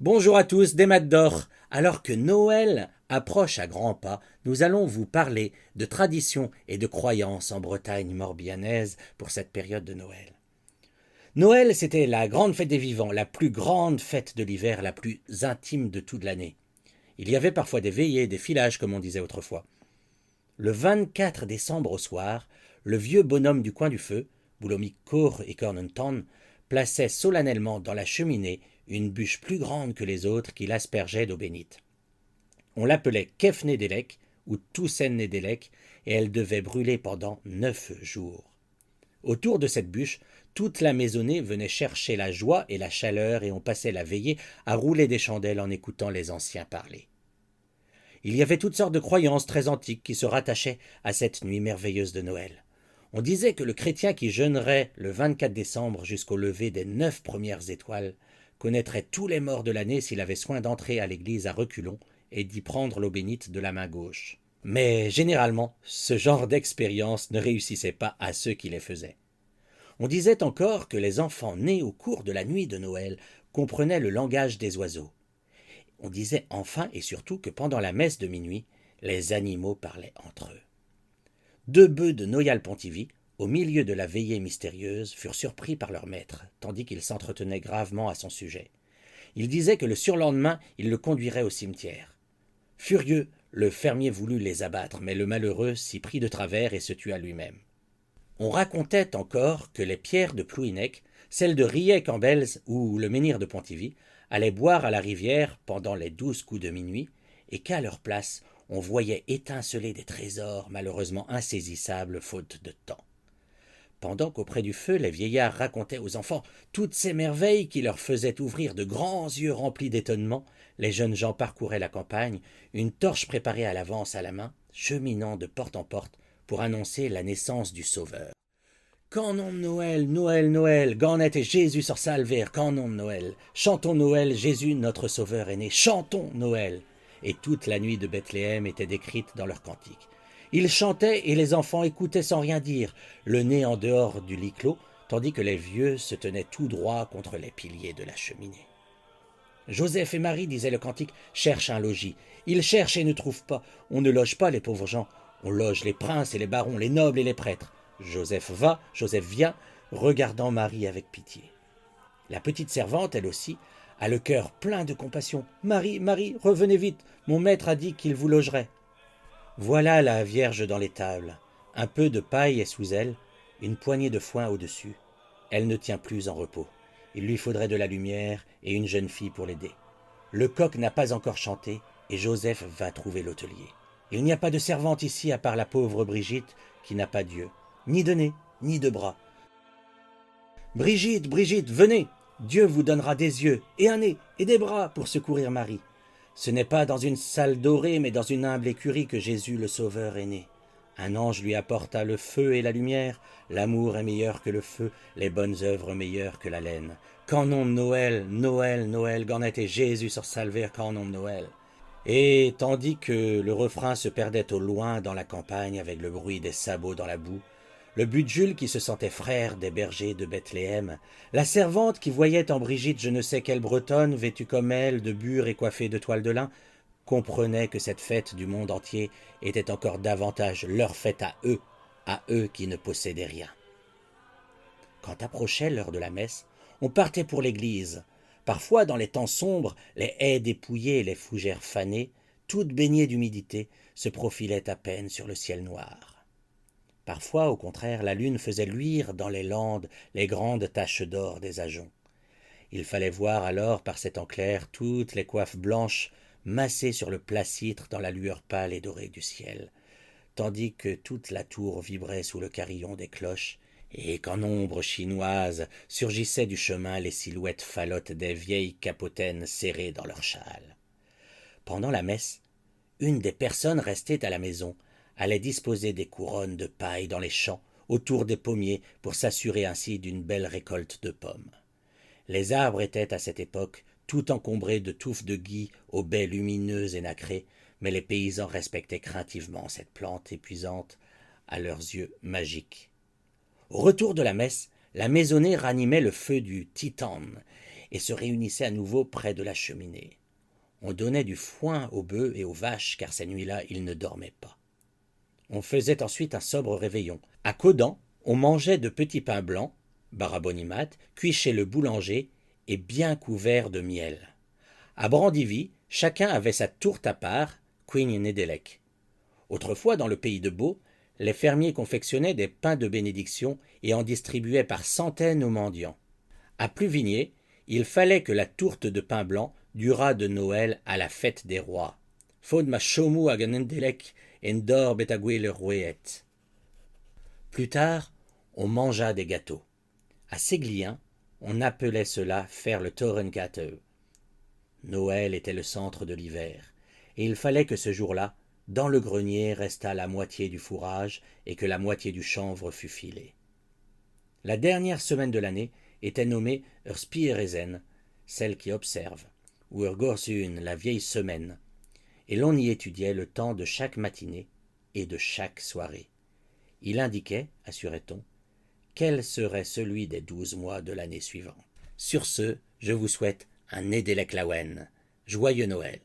Bonjour à tous, des Maths d'or. Alors que Noël approche à grands pas, nous allons vous parler de traditions et de croyances en Bretagne morbihannaise pour cette période de Noël. Noël, c'était la grande fête des vivants, la plus grande fête de l'hiver, la plus intime de toute l'année. Il y avait parfois des veillées, des filages, comme on disait autrefois. Le 24 décembre au soir, le vieux bonhomme du coin du feu, Boulomik Kaur et Cornentan, plaçait solennellement dans la cheminée une bûche plus grande que les autres qu'il aspergeait d'eau bénite. On l'appelait Kefnedelek ou Toussennedelek et elle devait brûler pendant 9 jours. Autour de cette bûche, toute la maisonnée venait chercher la joie et la chaleur et on passait la veillée à rouler des chandelles en écoutant les anciens parler. Il y avait toutes sortes de croyances très antiques qui se rattachaient à cette nuit merveilleuse de Noël. On disait que le chrétien qui jeûnerait le 24 décembre jusqu'au lever des 9 premières étoiles connaîtrait tous les morts de l'année s'il avait soin d'entrer à l'église à reculons et d'y prendre l'eau bénite de la main gauche. Mais généralement, ce genre d'expérience ne réussissait pas à ceux qui les faisaient. On disait encore que les enfants nés au cours de la nuit de Noël comprenaient le langage des oiseaux. On disait enfin et surtout que pendant la messe de minuit, les animaux parlaient entre eux. Deux bœufs de Noyal-Pontivy, au milieu de la veillée mystérieuse, furent surpris par leur maître, tandis qu'il s'entretenait gravement à son sujet. Il disait que le surlendemain, il le conduirait au cimetière. Furieux, le fermier voulut les abattre, mais le malheureux s'y prit de travers et se tua lui-même. On racontait encore que les pierres de Plouhinec, celles de Riec-en-Belz ou le menhir de Pontivy, allaient boire à la rivière pendant les 12 coups de minuit, et qu'à leur place, on voyait étinceler des trésors malheureusement insaisissables faute de temps. Pendant qu'auprès du feu, les vieillards racontaient aux enfants toutes ces merveilles qui leur faisaient ouvrir de grands yeux remplis d'étonnement, les jeunes gens parcouraient la campagne, une torche préparée à l'avance à la main, cheminant de porte en porte pour annoncer la naissance du Sauveur. Quand nom de Noël, Noël, Noël, Gannet et Jésus sur salver, quand nom de Noël, chantons Noël, Jésus notre Sauveur est né, chantons Noël. Et toute la nuit de Bethléem était décrite dans leurs cantiques. Ils chantaient et les enfants écoutaient sans rien dire, le nez en dehors du lit clos, tandis que les vieux se tenaient tout droit contre les piliers de la cheminée. Joseph et Marie, disait le cantique, cherchent un logis. Ils cherchent et ne trouvent pas. On ne loge pas les pauvres gens. On loge les princes et les barons, les nobles et les prêtres. Joseph va, Joseph vient, regardant Marie avec pitié. La petite servante, elle aussi, a le cœur plein de compassion. Marie, Marie, revenez vite, mon maître a dit qu'il vous logerait. Voilà la Vierge dans l'étable. Un peu de paille est sous elle, une poignée de foin au-dessus. Elle ne tient plus en repos. Il lui faudrait de la lumière et une jeune fille pour l'aider. Le coq n'a pas encore chanté et Joseph va trouver l'hôtelier. Il n'y a pas de servante ici à part la pauvre Brigitte qui n'a pas d'yeux, ni de nez, ni de bras. Brigitte, Brigitte, venez! Dieu vous donnera des yeux et un nez et des bras pour secourir Marie. Ce n'est pas dans une salle dorée, mais dans une humble écurie que Jésus le Sauveur est né. Un ange lui apporta le feu et la lumière. L'amour est meilleur que le feu, les bonnes œuvres meilleures que la laine. Qu'en nom de Noël, Noël, Noël, Gannet et Jésus sur salver, qu'en nom de Noël. Et tandis que le refrain se perdait au loin dans la campagne avec le bruit des sabots dans la boue, le but de Jules qui se sentait frère des bergers de Bethléem, la servante qui voyait en Brigitte je ne sais quelle bretonne vêtue comme elle de bure et coiffée de toile de lin, comprenait que cette fête du monde entier était encore davantage leur fête à eux qui ne possédaient rien. Quand approchait l'heure de la messe, on partait pour l'église. Parfois, dans les temps sombres, les haies dépouillées et les fougères fanées, toutes baignées d'humidité, se profilaient à peine sur le ciel noir. Parfois, au contraire, la lune faisait luire dans les landes les grandes taches d'or des ajoncs. Il fallait voir alors par cet clair toutes les coiffes blanches massées sur le placître dans la lueur pâle et dorée du ciel, tandis que toute la tour vibrait sous le carillon des cloches, et qu'en ombre chinoise surgissaient du chemin les silhouettes falottes des vieilles capotaines serrées dans leurs châles. Pendant la messe, une des personnes restées à la maison allait disposer des couronnes de paille dans les champs, autour des pommiers, pour s'assurer ainsi d'une belle récolte de pommes. Les arbres étaient à cette époque tout encombrés de touffes de gui aux baies lumineuses et nacrées, mais les paysans respectaient craintivement cette plante épuisante à leurs yeux magiques. Au retour de la messe, la maisonnée ranimait le feu du titane, et se réunissaient à nouveau près de la cheminée. On donnait du foin aux bœufs et aux vaches, car ces nuits-là, ils ne dormaient pas. On faisait ensuite un sobre réveillon. À Caudan, on mangeait de petits pains blancs, barabonimat, cuits chez le boulanger et bien couverts de miel. À Brandivy, chacun avait sa tourte à part, Queen Nedelec. Autrefois, dans le pays de Beau, les fermiers confectionnaient des pains de bénédiction et en distribuaient par centaines aux mendiants. À Pluvigné, il fallait que la tourte de pain blanc durât de Noël à la fête des rois. Fod ma chomu hag an Nedelec endor betagoué le rouet. Plus tard, on mangea des gâteaux. À Séglien, on appelait cela faire le Torengate. Noël était le centre de l'hiver, et il fallait que ce jour-là, dans le grenier restât la moitié du fourrage et que la moitié du chanvre fût filée. La dernière semaine de l'année était nommée Spierezen, celle qui observe, ou Gorsun, la vieille semaine, et l'on y étudiait le temps de chaque matinée et de chaque soirée. Il indiquait, assurait-on, quel serait celui des 12 mois de l'année suivante. Sur ce, je vous souhaite un Nedelec Lawen. Joyeux Noël.